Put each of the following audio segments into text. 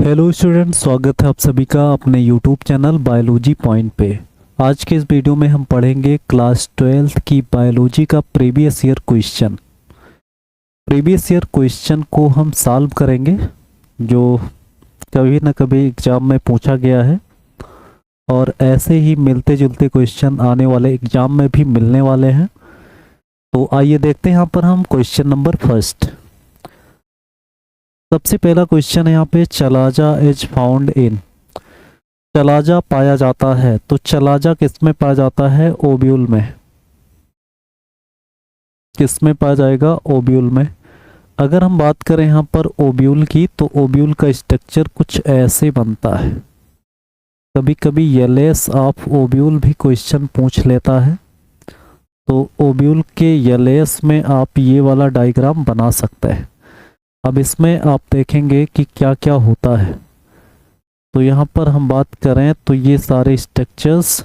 Hello student, स्वागत है आप सभी का अपने यूट्यूब चैनल बायोलॉजी पॉइंट पे। आज के इस वीडियो में हम पढ़ेंगे क्लास 12th की बायोलॉजी का previous year question. Previous year question को हम सॉल्व करेंगे जो कभी ना कभी एग्जाम में पूछा गया है, और ऐसे ही मिलते जुलते क्वेश्चन आने वाले एग्जाम में भी मिलने वाले हैं। तो आइए देखते हैं यहाँ पर हम क्वेश्चन नंबर फर्स्ट। सबसे पहला क्वेश्चन है यहाँ पे, chalaza is found in. Chalaza पाया जाता है, तो चलाजा किस में पाया जाता है? ओव्यूल में। किस में पाया जाएगा? ओव्यूल में। अगर हम बात करें यहाँ पर ओव्यूल की, तो ओव्यूल का स्ट्रक्चर कुछ ऐसे बनता है। कभी कभी येलेस ऑफ ओव्यूल भी क्वेश्चन पूछ लेता है, तो ओव्यूल के येलेस में आप ये वाला डायग्राम बना सकते हैं। अब इसमें आप देखेंगे कि क्या क्या होता है। तो यहाँ पर हम बात करें तो ये सारे स्ट्रक्चर्स,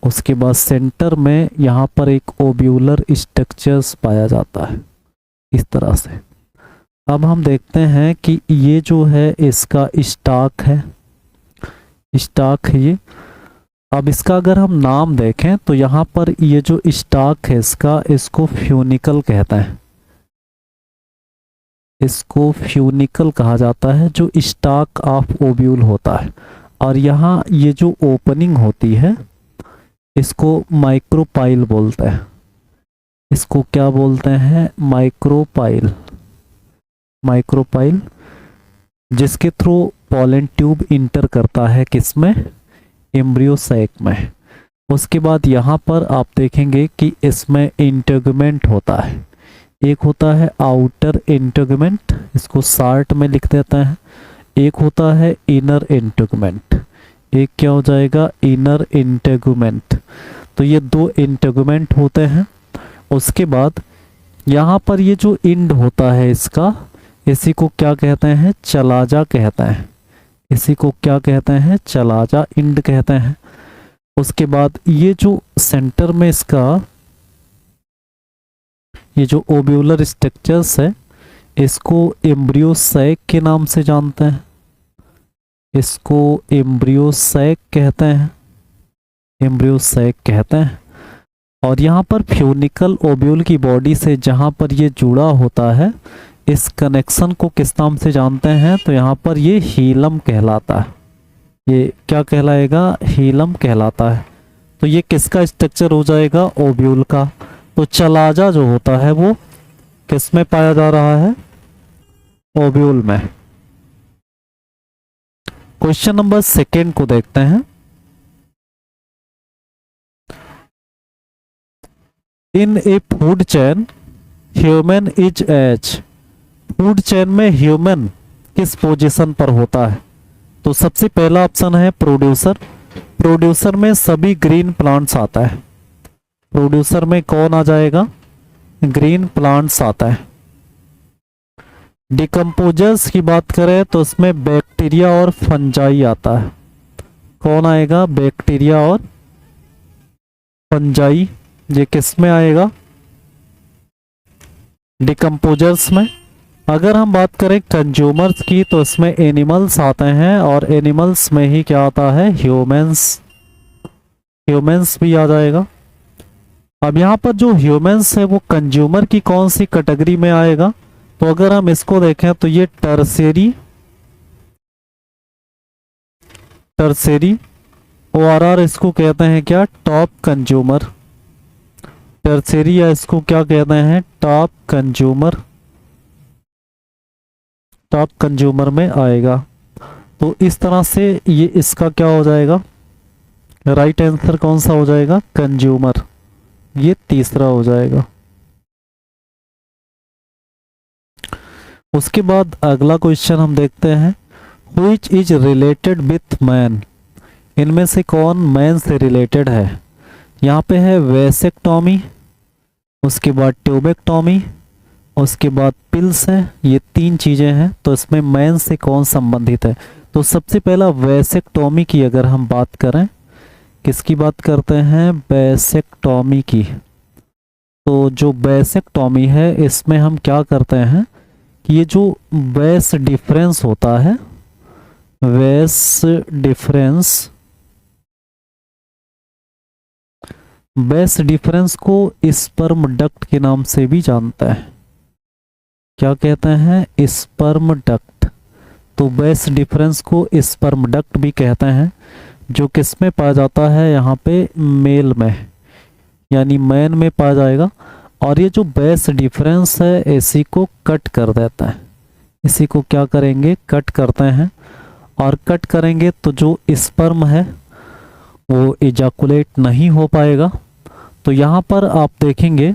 उसके बाद सेंटर में यहाँ पर एक ओव्यूलर स्ट्रक्चर्स पाया जाता है इस तरह से। अब हम देखते हैं कि ये जो है इसका स्टॉक है, स्टॉक है ये। अब इसका अगर हम नाम देखें तो यहाँ पर ये जो स्टॉक है इसको फ्यूनिकल कहते हैं। इसको फ्यूनिकल कहा जाता है, जो स्टॉक ऑफ ओव्यूल होता है। और यहाँ ये जो ओपनिंग होती है इसको माइक्रोपाइल बोलते हैं। इसको क्या बोलते हैं? माइक्रोपाइल। माइक्रोपाइल, जिसके थ्रू पॉलन ट्यूब इंटर करता है किसमें? एम्ब्रियो सैक में। उसके बाद यहाँ पर आप देखेंगे कि इसमें इंटेगुमेंट होता है। एक होता है आउटर इंटेगुमेंट, इसको शार्ट में लिख देते हैं। एक होता है इनर इंटेगुमेंट। एक क्या हो जाएगा? Inner integument. तो ये दो इंटेगुमेंट होते हैं। उसके बाद यहाँ पर ये जो इंड होता है इसी को क्या कहते हैं? चलाजा कहते हैं। इसी को क्या कहते हैं? चलाजा इंड कहते हैं। उसके बाद ये जो सेंटर में ये जो ओव्यूलर स्ट्रक्चर्स है इसको एम्ब्रियो सैक के नाम से जानते हैं। इसको एम्ब्रियो सैक कहते हैं, एम्ब्रियो सैक कहते हैं। और यहाँ पर फ्यूनिकल ओव्यूल की बॉडी से जहाँ पर ये जुड़ा होता है, इस कनेक्शन को किस नाम से जानते हैं? तो यहाँ पर ये हीलम कहलाता है। ये क्या कहलाएगा? हीलम कहलाता है। तो ये किसका स्ट्रक्चर हो जाएगा? ओव्यूल का। तो चलाजा जो होता है वो किस में पाया जा रहा है? ओव्यूल में। क्वेश्चन नंबर सेकेंड को देखते हैं। In a food chain human is edge. Food chain में ह्यूमन किस पोजीशन पर होता है? तो सबसे पहला ऑप्शन है प्रोड्यूसर। प्रोड्यूसर में सभी ग्रीन प्लांट्स आता है। प्रोड्यूसर में कौन आ जाएगा? ग्रीन प्लांट्स आता है। डिकम्पोजर्स की बात करें तो उसमें बैक्टीरिया और फंजाई आता है। कौन आएगा? बैक्टीरिया और फंजाई। ये किस में आएगा? डिकम्पोजर्स में। अगर हम बात करें कंज्यूमर्स की तो इसमें एनिमल्स आते हैं, और एनिमल्स में ही क्या आता है? ह्यूमंस। ह्यूमंस भी आ जाएगा। अब यहाँ पर जो ह्यूमंस है वो कंज्यूमर की कौन सी कैटेगरी में आएगा? तो अगर हम इसको देखें तो ये टर्सेरी ORR इसको कहते हैं क्या? Top consumer. टर्सेरी, या इसको क्या कहते हैं? Top consumer. टॉप कंज्यूमर में आएगा। तो इस तरह से ये इसका क्या हो जाएगा? राइट आंसर कौन सा हो जाएगा? कंज्यूमर। ये तीसरा हो जाएगा। उसके बाद अगला क्वेश्चन हम देखते हैं, which is related with man. इनमें से कौन मैन से रिलेटेड है? यहाँ पे है वेसेक्टॉमी, उसके बाद ट्यूबेक्टॉमी, उसके बाद पिल्स है। ये तीन चीजें हैं। तो इसमें मैन से कौन संबंधित है? तो सबसे पहला वेसेक्टॉमी की अगर हम बात करें, किसकी बात करते हैं? वेसेक्टॉमी की। तो जो वेसेक्टॉमी है इसमें हम क्या करते हैं कि ये जो वेस डिफरेंस होता है वेस डिफरेंस, बेस डिफरेंस को स्पर्म डक्ट के नाम से भी जानता है। क्या कहते हैं? Sperm duct. तो बेस डिफरेंस को स्पर्म डक्ट भी कहते हैं, जो किस में पाया जाता है? यहाँ पे मेल में, यानी मैन में पाया जाएगा। और ये जो बेस डिफरेंस है इसी को कट कर देता है, इसी को क्या करेंगे? कट करते हैं। और कट करेंगे तो जो स्पर्म है वो इजाकुलेट नहीं हो पाएगा। तो यहाँ पर आप देखेंगे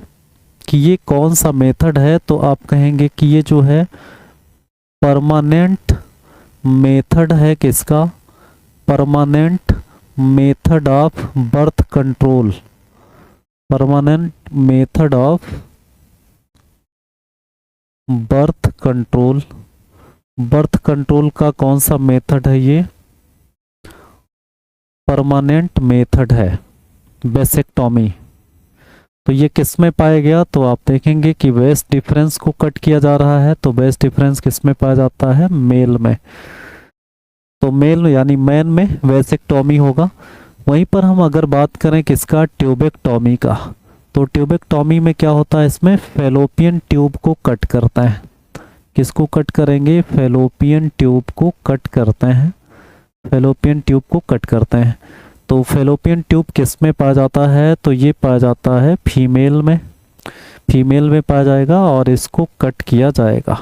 कि ये कौन सा मेथड है, तो आप कहेंगे कि ये जो है परमानेंट मेथड है। किसका? Permanent method of birth control. Permanent method of birth control. Birth control का कौन सा मेथड है? ये परमानेंट मेथड है, वेसेक्टॉमी। तो ये किस में पाया गया? तो आप देखेंगे कि बेस डिफरेंस को कट किया जा रहा है। तो बेस डिफरेंस किस में पाया जाता है? मेल में। तो मेल यानी मैन में वेसेक्टॉमी होगा। वहीं पर हम अगर बात करें किसका? ट्यूबेक्टॉमी का। तो ट्यूबेक्टॉमी में क्या होता है? इसमें फैलोपियन ट्यूब को कट करता है। किसको कट करेंगे? फैलोपियन ट्यूब को कट करते हैं। फैलोपियन ट्यूब को कट करते हैं। तो फैलोपियन ट्यूब किस में पाया जाता है? तो ये पाया जाता है फीमेल में। फीमेल में पाया जाएगा और इसको कट किया जाएगा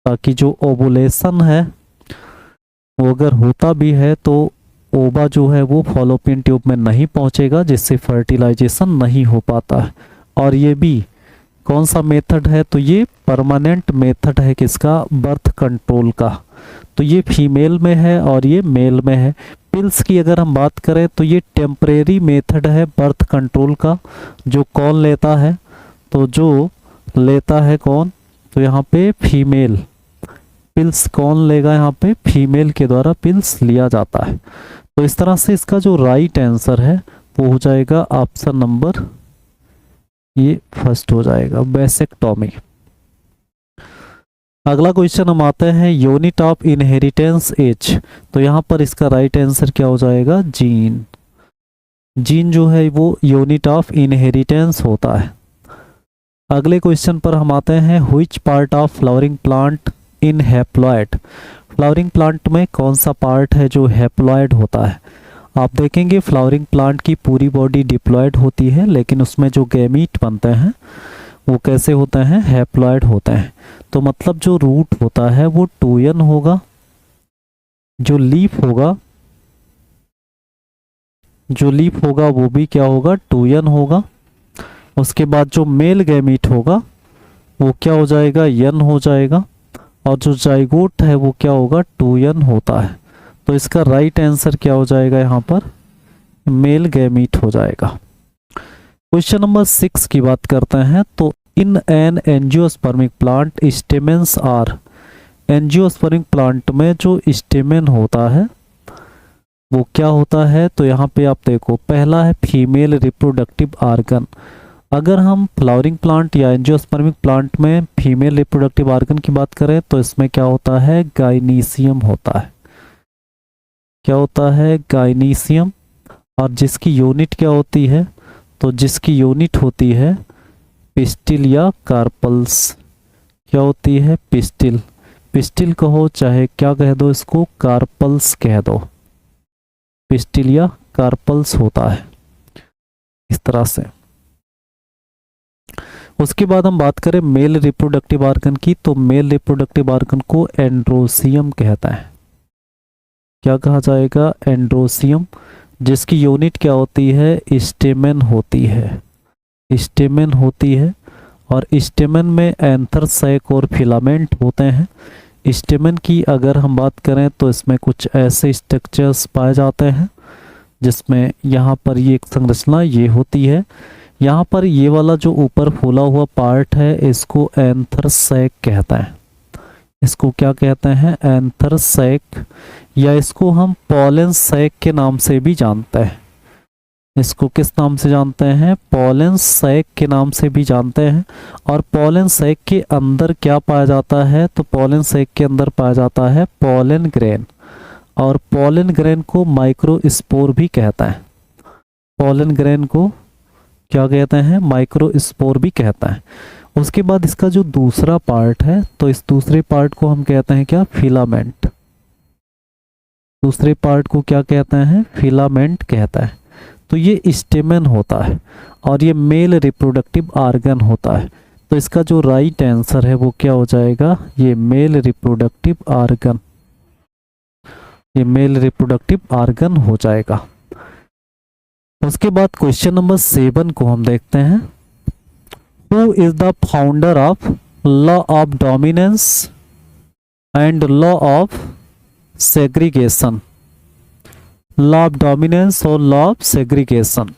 ताकि जो ओवुलेशन है वो अगर होता भी है तो ओवा जो है वो फैलोपियन ट्यूब में नहीं पहुंचेगा, जिससे फर्टिलाइजेशन नहीं हो पाता है। और ये भी कौन सा मेथड है? तो ये परमानेंट मेथड है। किसका? बर्थ कंट्रोल का। तो ये फीमेल में है और ये मेल में है। पिल्स की अगर हम बात करें तो ये टेम्परेरी मेथड है बर्थ कंट्रोल का। जो कौन लेता है? तो जो लेता है कौन? तो यहाँ पे फीमेल। पिल्स कौन लेगा? यहाँ पे फीमेल के द्वारा पिल्स लिया जाता है। तो इस तरह से इसका जो राइट आंसर है वो हो जाएगा ऑप्शन नंबर, ये फर्स्ट हो जाएगा, वेसेक्टॉमी। अगला क्वेश्चन हम आते हैं यूनिट ऑफ इनहेरिटेंस एज। तो यहाँ पर इसका राइट आंसर क्या हो जाएगा? जीन। जीन जो है वो यूनिट ऑफ इनहेरिटेंस होता है। अगले क्वेश्चन पर हम आते हैं which part of flowering plant in haploid. Flowering plant में कौन सा पार्ट है जो हैप्लॉइड होता है? आप देखेंगे फ्लावरिंग प्लांट की पूरी बॉडी डिप्लॉयड होती है, लेकिन उसमें जो गैमीट बनते हैं वो कैसे होते हैं? हैप्लॉइड होते हैं। तो मतलब जो रूट होता है वो 2n होगा, जो लीफ होगा वो भी क्या होगा? 2n होगा। उसके बाद जो मेल गैमीट होगा वो क्या हो जाएगा? n हो जाएगा। और जो जाइगोट है वो क्या होगा? 2n होता है। तो इसका राइट आंसर क्या हो जाएगा? यहाँ पर मेल गैमीट हो जाएगा। क्वेश्चन नंबर 6 की बात करते हैं। तो in an angiospermic plant stamens are. Angiospermic plant में जो स्टेमेन होता है वो क्या होता है? तो यहाँ पे आप देखो, पहला है फीमेल रिप्रोडक्टिव आर्गन। अगर हम फ्लावरिंग प्लांट या एंजियोस्पर्मिक प्लांट में फीमेल रिप्रोडक्टिव आर्गन की बात करें तो इसमें क्या होता है? गाइनीशियम होता है। क्या होता है? गाइनीशियम। और जिसकी यूनिट क्या होती है? तो जिसकी यूनिट होती है पिस्टिल या कार्पल्स। क्या होती है? पिस्टिल। पिस्टिल कहो चाहे क्या कह दो, इसको कार्पल्स कह दो। पिस्टिल या कार्पल्स होता है इस तरह से। उसके बाद हम बात करें मेल रिप्रोडक्टिव आर्गन की, तो मेल रिप्रोडक्टिव आर्गन को एंड्रोसियम कहता है। क्या कहा जाएगा? एंड्रोसियम। जिसकी यूनिट क्या होती है? स्टेमेन होती है। स्टेमेन होती है। और स्टेमेन में एंथर सैक और फिलामेंट होते हैं। स्टेमेन की अगर हम बात करें तो इसमें कुछ ऐसे स्ट्रक्चर्स पाए जाते हैं जिसमें यहाँ पर ये एक संरचना ये होती है। यहाँ पर ये वाला जो ऊपर फूला हुआ पार्ट है इसको एंथर सैक कहता है। इसको क्या कहते हैं? एंथर सैक, या इसको हम पॉलन सैक के नाम से भी जानते हैं। इसको किस नाम से जानते हैं? पॉलन सैक के नाम से भी जानते हैं। और पॉलन सैक के अंदर क्या पाया जाता है? तो पॉलन सैक के अंदर पाया जाता है पॉलन ग्रेन, और पॉलन ग्रेन को माइक्रोस्पोर भी कहता है। पॉलन ग्रेन को क्या कहते हैं? माइक्रोस्पोर भी कहता है। उसके बाद इसका जो दूसरा पार्ट है, तो इस दूसरे पार्ट को हम कहते हैं क्या? फिलामेंट। दूसरे पार्ट को क्या कहते हैं? फिलामेंट कहता है। तो ये स्टेमन होता है और ये मेल रिप्रोडक्टिव आर्गन होता है। तो इसका जो राइट आंसर है वो क्या हो जाएगा? ये मेल रिप्रोडक्टिव आर्गन, ये मेल रिप्रोडक्टिव आर्गन हो जाएगा। उसके बाद क्वेश्चन नंबर 7 को हम देखते हैं। Who is the founder of law of dominance and law of segregation? Law of dominance और लॉ ऑफ सेग्रीगेशन।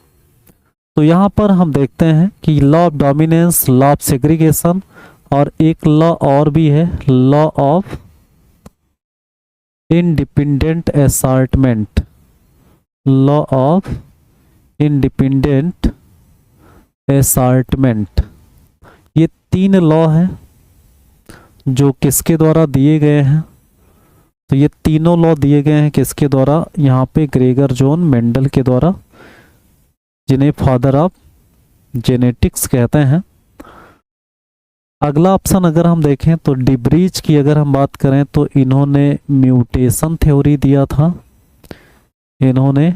तो यहाँ पर हम देखते हैं कि law of dominance, law of segregation, और एक लॉ और भी है, law of independent assortment. Law of independent assortment. ये 3 लॉ हैं जो किसके द्वारा दिए गए हैं? तो ये तीनों लॉ दिए गए हैं किसके द्वारा? यहाँ पे ग्रेगर जॉन मेंडल के द्वारा, जिन्हें फादर ऑफ जेनेटिक्स कहते हैं। अगला ऑप्शन अगर हम देखें तो डिब्रीज की अगर हम बात करें तो इन्होंने म्यूटेशन थ्योरी दिया था। इन्होंने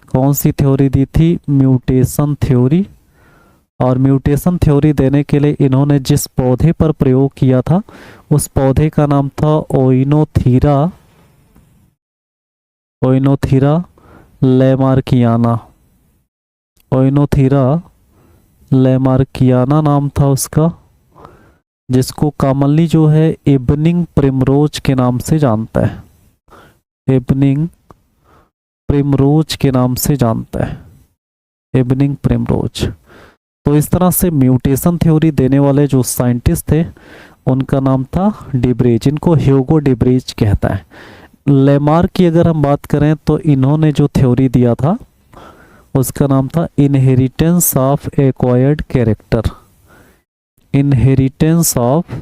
कौन सी थ्योरी दी थी? Mutation theory. और म्यूटेशन थ्योरी देने के लिए इन्होंने जिस पौधे पर प्रयोग किया था उस पौधे का नाम था ओइनोथीरा, ओइनोथीरा लैमार्कियाना। ओइनोथीरा लैमार्कियाना नाम था उसका, जिसको कॉमनली जो है इवनिंग प्रिमरोज के नाम से जानता है। इवनिंग प्रिमरोज के नाम से जानता है, इवनिंग प्रिमरोज। तो इस तरह से म्यूटेशन थ्योरी देने वाले जो साइंटिस्ट थे उनका नाम था डिब्रीज, इनको ह्यूगो डिब्रीज कहता है। लेमार्क की अगर हम बात करें तो इन्होंने जो थ्योरी दिया था उसका नाम था inheritance of acquired character. Inheritance of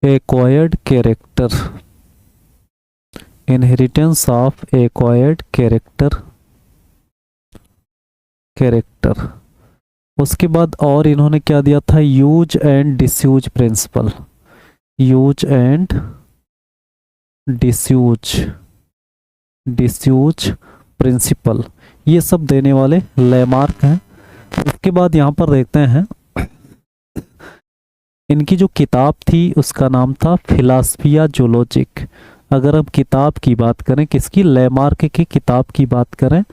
acquired character, inheritance of acquired character. उसके बाद और इन्होंने क्या दिया था? Use and disuse principle. Use and disuse principle, ये सब देने वाले लैमार्क हैं। उसके बाद यहाँ पर देखते हैं इनकी जो किताब थी उसका नाम था फिलॉसफिया जूलॉजिक। अगर हम किताब की बात करें, किसकी? लैमार्क की किताब की बात करें,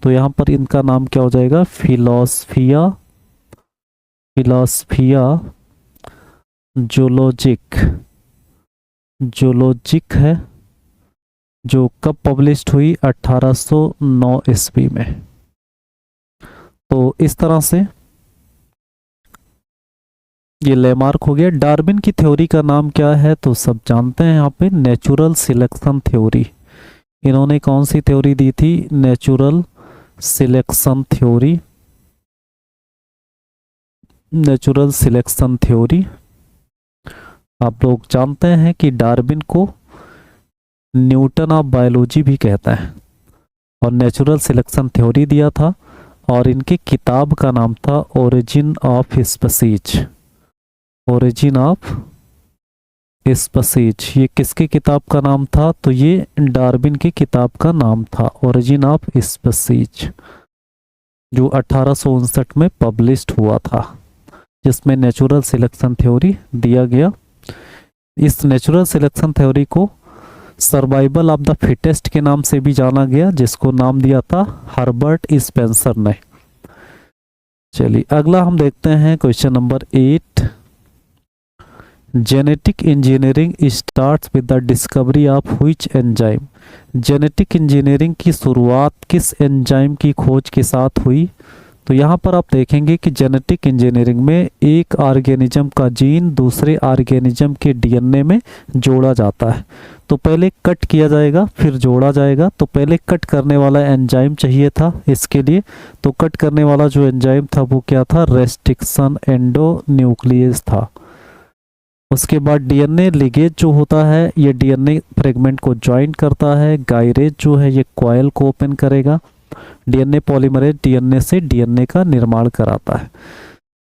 तो यहाँ पर इनका नाम क्या हो जाएगा? फिलॉसफिया जूलॉजिक है, जो कब पब्लिश्ड हुई? 1809 ईस्वी में। तो इस तरह से ये लैमार्क हो गया। डार्विन की थ्योरी का नाम क्या है? तो सब जानते हैं यहाँ पे, नेचुरल सिलेक्शन थ्योरी। इन्होंने कौन सी थ्योरी दी थी? Natural selection theory. Natural selection theory. आप लोग जानते हैं कि डार्विन को न्यूटन ऑफ बायोलॉजी भी कहता है, और नेचुरल सिलेक्शन थ्योरी दिया था। और इनकी किताब का नाम था origin of species. Origin of species, ये किसकी किताब का नाम था? तो ये डार्विन की किताब का नाम था, ओरिजिन ऑफ स्पीसीज, जो 1859 में पब्लिश्ड हुआ था, जिसमें नेचुरल सिलेक्शन थ्योरी दिया गया। इस नेचुरल सिलेक्शन थ्योरी को सर्वाइवल ऑफ द फिटेस्ट के नाम से भी जाना गया, जिसको नाम दिया था हर्बर्ट स्पेंसर ने। चलिए अगला हम देखते हैं question number 8। Genetic engineering starts with the discovery of which enzyme? Genetic engineering की शुरुआत किस एंजाइम की खोज के साथ हुई? तो यहाँ पर आप देखेंगे कि जेनेटिक इंजीनियरिंग में एक ऑर्गेनिज्म का जीन दूसरे ऑर्गेनिज्म के डीएनए में जोड़ा जाता है। तो पहले कट किया जाएगा फिर जोड़ा जाएगा। तो पहले कट करने वाला एंजाइम चाहिए था इसके लिए। तो कट करने वाला जो एंजाइम था वो क्या था, रेस्ट्रिक्शन एंडोन्यूक्लियस था। उसके बाद डीएनए लिगेज जो होता है ये डीएनए फ्रेगमेंट को ज्वाइन करता है। गायरेज जो है ये कॉइल को ओपन करेगा। डीएनए पॉलीमरेज डीएनए से डीएनए का निर्माण कराता है।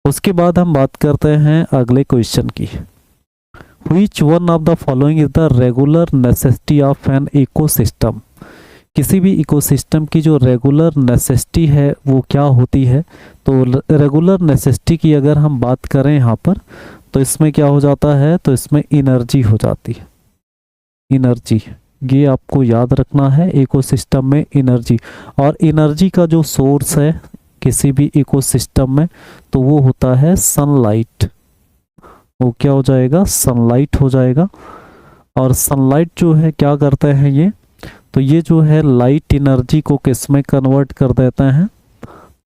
उसके बाद हम बात करते हैं अगले क्वेश्चन की। Which one of the following is the regular necessity of an ecosystem? किसी भी इकोसिस्टम की जो रेगुलर नेसेसिटी है वो क्या होती है। तो रेगुलर नेसेसिटी की अगर हम बात करें यहाँ पर तो इसमें क्या हो जाता है, तो इसमें एनर्जी हो जाती है। एनर्जी, ये आपको याद रखना है, इकोसिस्टम में एनर्जी। और एनर्जी का जो सोर्स है किसी भी इकोसिस्टम में तो वो होता है सनलाइट। वो क्या हो जाएगा, सनलाइट हो जाएगा। और सनलाइट जो है क्या करते हैं ये, तो ये जो है लाइट एनर्जी को किस में कन्वर्ट कर देते हैं,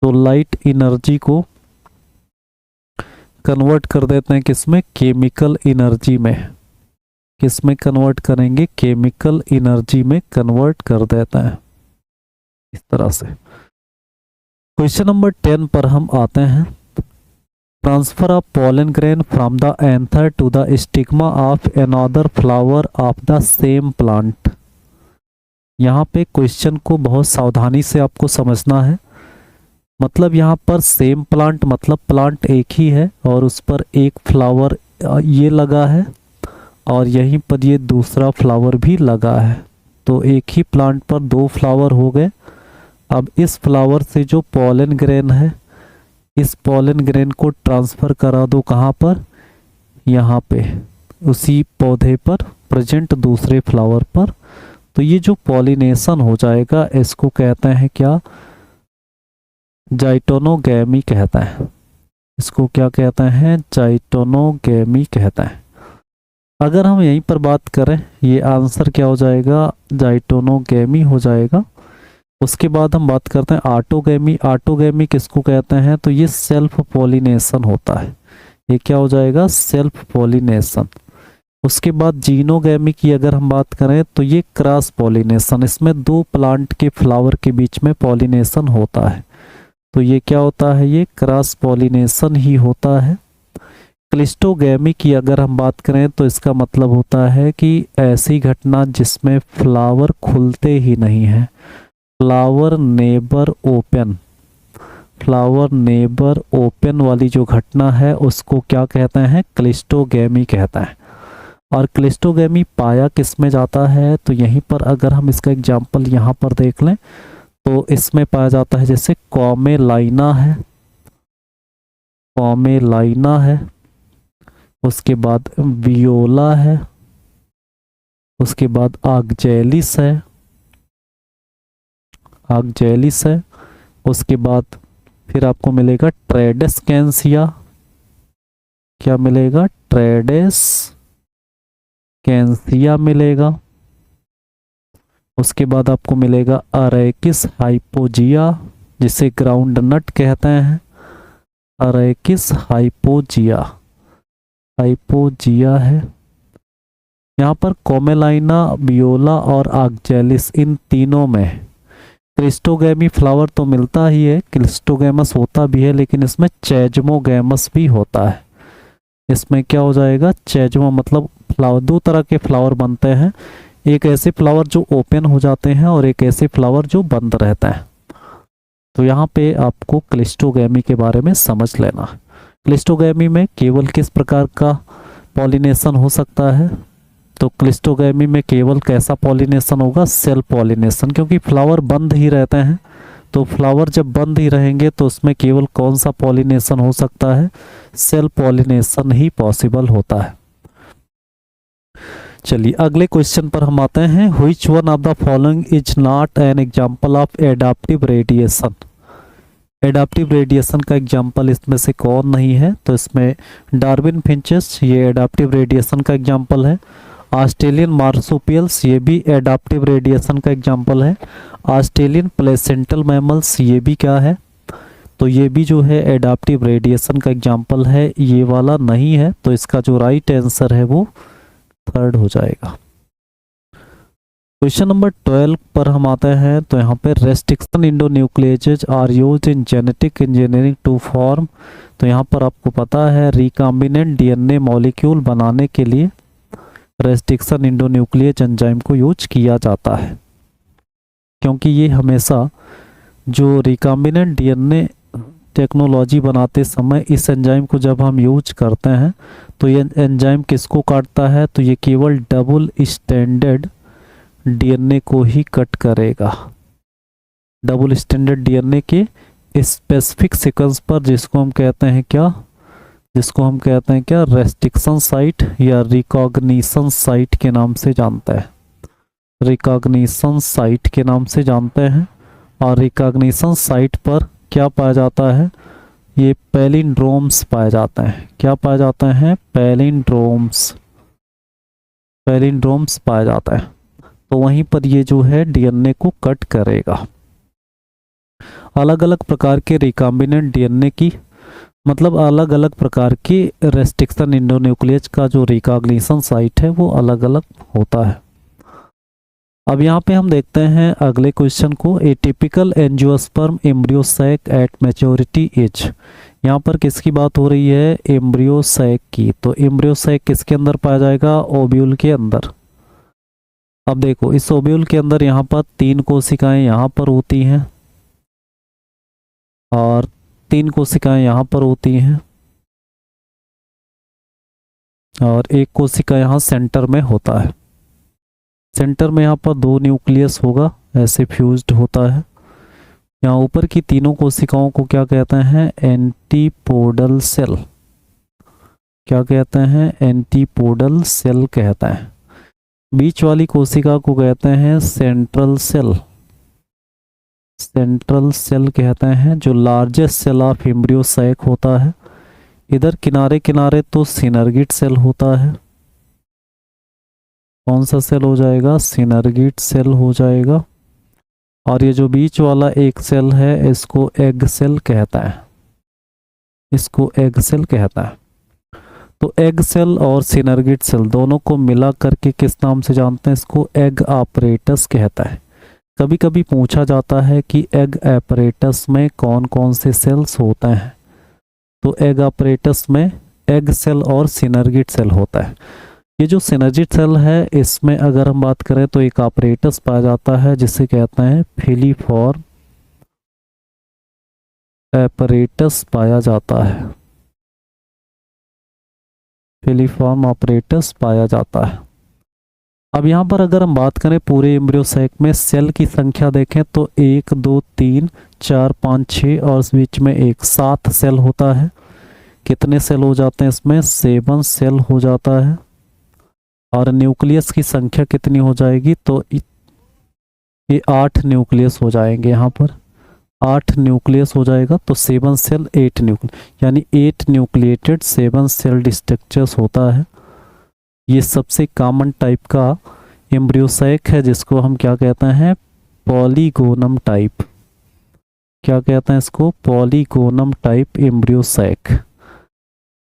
तो लाइट एनर्जी को कन्वर्ट कर देते हैं किसमें, केमिकल एनर्जी में। किस में कन्वर्ट करेंगे, केमिकल एनर्जी में कन्वर्ट कर देते हैं इस तरह से। क्वेश्चन नंबर 10 पर हम आते हैं। Transfer of pollen grain from the anther to the stigma of another flower of the same plant. यहाँ पे क्वेश्चन को बहुत सावधानी से आपको समझना है। मतलब यहाँ पर सेम प्लांट मतलब प्लांट एक ही है और उस पर एक फ्लावर ये लगा है और यहीं पर ये दूसरा फ्लावर भी लगा है। तो एक ही प्लांट पर दो फ्लावर हो गए। अब इस फ्लावर से जो पॉलन ग्रेन है, इस पॉलन ग्रेन को ट्रांसफ़र करा दो कहाँ पर, यहाँ पे उसी पौधे पर प्रेजेंट दूसरे फ्लावर पर। तो ये जो पॉलिनेशन हो जाएगा इसको कहते हैं क्या, जाइटोनोगैमी कहता है। इसको क्या कहते हैं, जाइटोनोगैमी कहता है। अगर हम यहीं पर बात करें ये आंसर क्या हो जाएगा, जाइटोनोगैमी हो जाएगा। उसके बाद हम बात करते हैं ऑटोगैमी। ऑटोगैमी किसको कहते हैं, तो ये सेल्फ पॉलिनेशन होता है। ये क्या हो जाएगा, सेल्फ पॉलिनेशन। उसके बाद जीनोगैमी की अगर हम बात करें तो ये क्रॉस पॉलिनेशन। इसमें दो प्लांट के फ्लावर के बीच में पॉलिनेशन होता है। तो ये क्या होता है, ये क्रॉस पॉलिनेशन ही होता है। क्लिस्टोगैमी की अगर हम बात करें तो इसका मतलब होता है कि ऐसी घटना जिसमें फ्लावर खुलते ही नहीं है, flower neighbour open. Flower neighbour open वाली जो घटना है उसको क्या कहते हैं, क्लिस्टोगैमी कहता है। और क्लिस्टोगैमी पाया किस में जाता है, तो यहीं पर अगर हम इसका एग्जाम्पल यहाँ पर देख लें तो इसमें पाया जाता है जैसे कॉमेलाइना है, कॉमेलाइना है, उसके बाद वियोला है, उसके बाद आगजेलिस है, आगजेलिस है। उसके बाद फिर आपको मिलेगा ट्रेडेस्केंसिया। क्या मिलेगा, ट्रेडेस्केंसिया मिलेगा। उसके बाद आपको मिलेगा अरेकिस हाइपोजिया जिसे ग्राउंड नट कहते हैं। अरेकिस हाइपोजिया, हाइपोजिया है। यहाँ पर कोमेलाइना, वियोला और आगजेलिस इन तीनों में क्लिस्टोगैमी फ्लावर तो मिलता ही है, क्लिस्टोगैमस होता भी है, लेकिन इसमें चेजमोगैमस भी होता है। इसमें क्या हो जाएगा, चेजमो मतलब फ्लावर, दो तरह के फ्लावर बनते हैं। एक ऐसे फ्लावर जो ओपन हो जाते हैं और एक ऐसे फ्लावर जो बंद रहता है। तो यहाँ पे आपको क्लिस्टोगैमी के बारे में समझ लेना। क्लिस्टोगैमी में केवल किस प्रकार का पॉलिनेशन हो सकता है, तो क्लिस्टोगैमी में केवल कैसा पॉलिनेशन होगा, सेल्फ पॉलिनेशन। क्योंकि फ्लावर बंद ही रहते हैं, तो फ्लावर जब बंद ही रहेंगे तो उसमें केवल कौन सा पॉलिनेशन हो सकता है, सेल्फ पॉलिनेशन ही पॉसिबल होता है। चलिए अगले क्वेश्चन पर हम आते हैं। Which one of the following is not an example of adaptive radiation. Adaptive radiation का एग्जाम्पल इसमें से कौन नहीं है, तो इसमें डार्विन फिंचेस ये एडाप्टिव रेडिएशन का एग्जाम्पल है। ऑस्ट्रेलियन मार्सुपियल्स ये भी एडाप्टिव रेडिएशन का एग्जाम्पल है। ऑस्ट्रेलियन प्लेसेंटल मैमल्स ये भी क्या है, तो ये भी जो है एडाप्टिव रेडिएशन का एग्जाम्पल है, ये वाला नहीं है, तो इसका जो राइट आंसर है वो थर्ड हो जाएगा। क्वेश्चन नंबर 12 पर हम आते हैं, तो यहाँ पे restriction endonucleases are used in genetic engineering to form, तो यहाँ पर आपको पता है रिकॉम्बिनेंट डीएनए मॉलिक्यूल बनाने के लिए रेस्ट्रिक्शन इंडोन्यूक्लिएज एंजाइम को यूज किया जाता है, क्योंकि ये हमेशा जो रिकॉम्बिनेंट डीएनए टेक्नोलॉजी बनाते समय इस एंजाइम को जब हम यूज करते हैं तो ये एंजाइम किसको काटता है, तो ये केवल डबल स्टैंडर्ड डीएनए को ही कट करेगा, डबल स्टैंडर्ड डीएनए के स्पेसिफिक सीक्वेंस पर, जिसको हम कहते हैं क्या, रेस्ट्रिक्शन साइट या रिकॉग्निशन साइट के नाम से जानते हैं, रिकॉग्निशन साइट के नाम से जानते हैं। और रिकॉग्निशन साइट पर क्या पाया जाता है, ये पैलिंड्रोम्स पाए जाते हैं। क्या पाए जाते हैं, पैलिंड्रोम्स पाए जाते हैं। तो वहीं पर ये जो है डीएनए को कट करेगा। अलग अलग प्रकार के रिकॉम्बिनेंट डीएनए की मतलब अलग अलग प्रकार के रेस्ट्रिक्शन इंडोन्यूक्लियस का जो रिकॉग्निशन साइट है वो अलग अलग होता है। अब यहाँ पे हम देखते हैं अगले क्वेश्चन को, a typical angiosperm embryo sac at maturity as. यहाँ पर किसकी बात हो रही है, एम्ब्रियो सैक की। तो एम्ब्रियो सैक किसके अंदर पाया जाएगा, ओव्यूल के अंदर। अब देखो इस ओव्यूल के अंदर यहाँ पर 3 कोशिकाएं यहाँ पर होती हैं और 3 कोशिकाएं यहाँ पर होती हैं और 1 कोशिका यहाँ सेंटर में होता है। सेंटर में यहाँ पर 2 न्यूक्लियस होगा, ऐसे फ्यूज्ड होता है। यहाँ ऊपर की तीनों कोशिकाओं को क्या कहते हैं, एंटीपोडल सेल। क्या कहते हैं, एंटीपोडल सेल कहते हैं। बीच वाली कोशिका को कहते हैं सेंट्रल सेल। सेंट्रल सेल कहते हैं, जो largest cell of embryo sac होता है। इधर किनारे किनारे तो सिनर्गिड सेल होता है। कौन सा सेल हो जाएगा, सिनर्गिड सेल हो जाएगा। और ये जो बीच वाला एक सेल है इसको एग सेल कहता है, इसको एग सेल कहता है। तो एग सेल और सिनर्गिड सेल दोनों को मिला करके किस नाम से जानते हैं, इसको एग ऑपरेटस कहता है। कभी कभी पूछा जाता है कि एग ऑपरेटस में कौन कौन से सेल्स होते हैं, तो एग ऑपरेटस में एग सेल और सिनर्गिड सेल होता है। ये जो सिनर्जिड सेल है इसमें अगर हम बात करें तो एक ऑपरेटस पाया जाता है जिसे कहते हैं फिलीफॉर्म ऑपरेटस पाया जाता है, फिलीफॉर्म ऑपरेटस पाया जाता है। अब यहाँ पर अगर हम बात करें पूरे एम्ब्रियो सैक में सेल की संख्या देखें तो 1 2 3 4 5 6 और इस बीच में एक 7 सेल होता है। कितने सेल हो जाते हैं इसमें, 7 सेल हो जाता है। और न्यूक्लियस की संख्या कितनी हो जाएगी, तो ये 8 न्यूक्लियस हो जाएंगे। यहाँ पर 8 न्यूक्लियस हो जाएगा, तो 7 सेल 8 न्यूक्लियस, यानी 8 न्यूक्लिएटेड 7 सेल्ड स्ट्रक्चर्स होता है। ये सबसे कॉमन टाइप का एम्ब्रियो सैक है जिसको हम क्या कहते हैं, पॉलीगोनम टाइप। क्या कहते हैं इसको, polygonum type embryo sac.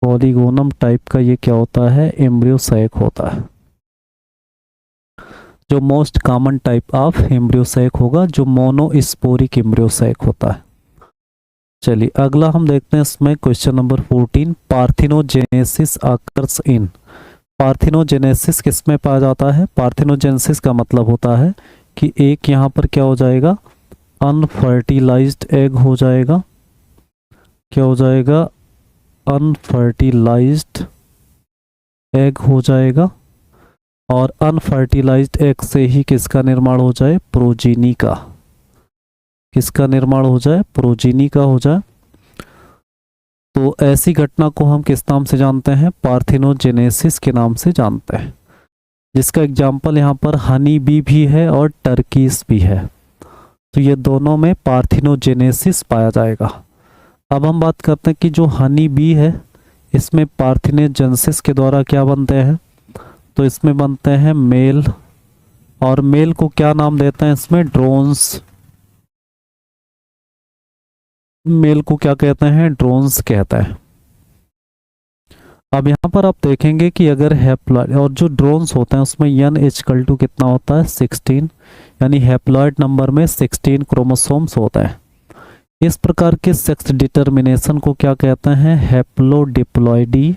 Polygonum type का ये क्या होता है, एम्ब्रियो सैक होता है, जो most common type of embryo sac होगा, जो मोनोस्पोरिक एम्ब्रियो सैक होता है। चलिए अगला हम देखते हैं इसमें question number 14, parthenogenesis occurs in. Parthenogenesis किस में पाया जाता है, पार्थिनोजेनेसिस का मतलब होता है कि एक यहाँ पर क्या हो जाएगा, अनफर्टिलाइज्ड एग हो जाएगा। क्या हो जाएगा, अनफर्टिलाइज्ड एग हो जाएगा। और अनफर्टिलाइज्ड एग से ही किसका निर्माण हो जाए, प्रोजीनी का। किसका निर्माण हो जाए, प्रोजीनी का हो जाए। तो ऐसी घटना को हम किस नाम से जानते हैं, पार्थिनोजेनेसिस के नाम से जानते हैं, जिसका एग्जाम्पल यहाँ पर हनी बी भी है और टर्कीस भी है। तो ये दोनों में पार्थिनोजेनेसिस पाया जाएगा। अब हम बात करते हैं कि जो हनी बी है इसमें पार्थिनोजेनेसिस के द्वारा क्या बनते हैं, तो इसमें बनते हैं मेल, और मेल को क्या नाम देते हैं इसमें, ड्रोन्स। मेल को क्या कहते हैं, ड्रोन्स कहता है। अब यहाँ पर आप देखेंगे कि अगर हैप्लॉइड और जो ड्रोन्स होते हैं उसमें n इक्वल टू कितना होता है, 16, यानी हैप्लॉइड नंबर में 16 क्रोमोसोम्स होता है। इस प्रकार के सेक्स डिटर्मिनेशन को क्या कहते हैं, हैप्लोडिप्लॉइडी,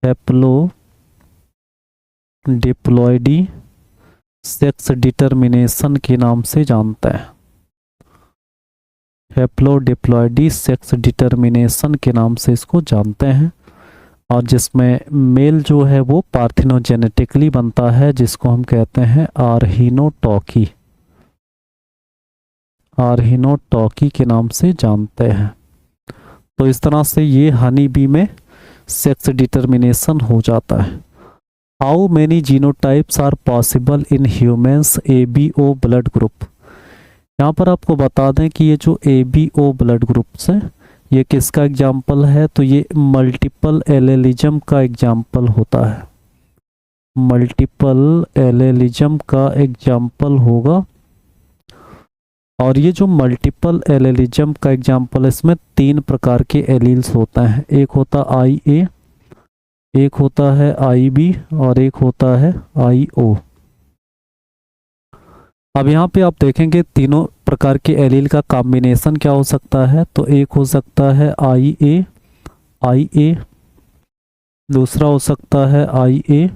हैप्लोडिप्लॉइडी सेक्स डिटर्मिनेशन के नाम से जानता है। हैप्लोडिप्लॉइडी सेक्स डिटर्मिनेशन के नाम से इसको जानते हैं। और जिसमें मेल जो है वो पार्थिनोजेनेटिकली बनता है, जिसको हम कहते हैं आर्हिनोटॉकी, आर्हिनोटॉकी के नाम से जानते हैं। तो इस तरह से ये हनी बी में सेक्स डिटर्मिनेशन हो जाता है। How many genotypes are possible in humans ABO blood group. यहाँ पर आपको बता दें कि ये जो ABO ब्लड ग्रुप्स हैं ये किसका एग्जाम्पल है, तो ये मल्टीपल एलेलिज्म का एग्जाम्पल होता है, मल्टीपल एलेलिज्म का एग्जाम्पल होगा। और ये जो मल्टीपल एलेलिज्म का एग्जाम्पल है इसमें 3 प्रकार के एलील्स होते हैं, एक होता IA, एक होता है IB और एक होता है IO। अब यहाँ पे आप देखेंगे तीनों प्रकार के एलील का कॉम्बिनेशन क्या हो सकता है, तो एक हो सकता है IA, दूसरा हो सकता है IA,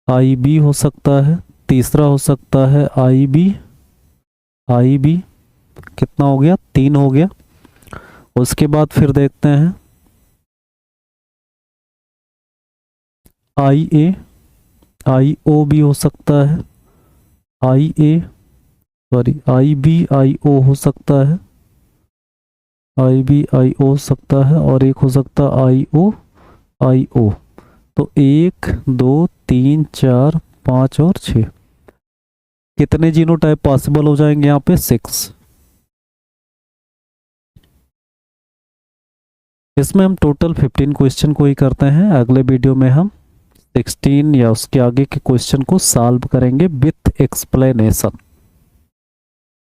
IB हो सकता है, तीसरा हो सकता है IB, कितना हो गया, 3 हो गया। उसके बाद फिर देखते हैं IO भी हो सकता है, IB-IO हो सकता है, IB-IO हो सकता है और एक हो सकता है IO। तो 1 2 3 4 5 और 6, कितने जीनोटाइप पॉसिबल हो जाएंगे यहाँ पे, 6। इसमें हम टोटल 15 क्वेश्चन को ही करते हैं। अगले वीडियो में हम 16 या उसके आगे के क्वेश्चन को सॉल्व करेंगे विथ एक्सप्लेनेशन।